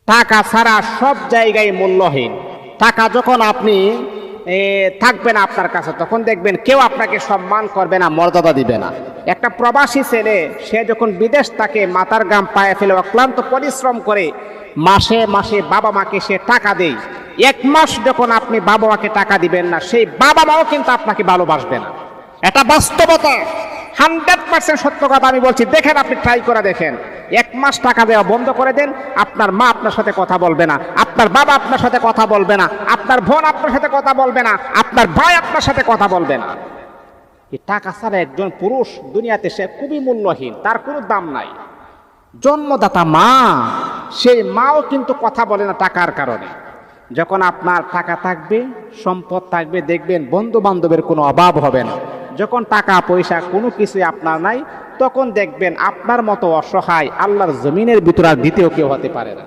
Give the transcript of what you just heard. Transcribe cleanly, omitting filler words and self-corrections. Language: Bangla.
টাকা ছাড়া সব জায়গায় মূল্যহীন। টাকা যখন আপনি থাকবে না আপনার কাছে, তখন দেখবেন কেউ আপনাকে সম্মান করবে না, মর্যাদা দিবে না। একটা প্রবাসী ছেলে সে যখন বিদেশ থাকে, মাথার ঘাম পায়ে ফেলে অক্লান্ত পরিশ্রম করে মাসে মাসে বাবা মাকে সে টাকা দেয়। এক মাস যখন আপনি বাবা মাকে টাকা দিবেন না, সেই বাবা মাও কিন্তু আপনাকে ভালোবাসবে না। এটা বাস্তবতা, 100% সত্য কথা আমি বলছি। দেখেন, আপনি ট্রাই করে দেখেন। এক মাস টাকা দেওয়া বন্ধ করে দেন, আপনার মা আপনার সাথে কথা বলবে না, আপনার বাবা আপনার সাথে কথা বলবে না, আপনার বোন আপনার সাথে কথা বলবে না, আপনার ভাই আপনার সাথে কথা বলবে না। এই টাকা ছাড়া একজন পুরুষ দুনিয়াতে সে খুবই মূল্যহীন, তার কোনো দাম নাই। জন্মদাতা মা, সেই মাও কিন্তু কথা বলে না টাকার কারণে। যখন আপনার টাকা থাকবে, সম্পদ থাকবে, দেখবেন বন্ধু বান্ধবের কোনো অভাব হবে না। যখন টাকা পয়সা কোনো কিছুই আপনার নাই, তখন দেখবেন আপনার মতো অসহায় আল্লাহর জমিনের ভিতরে আর দ্বিতীয় কেউ হতে পারে না।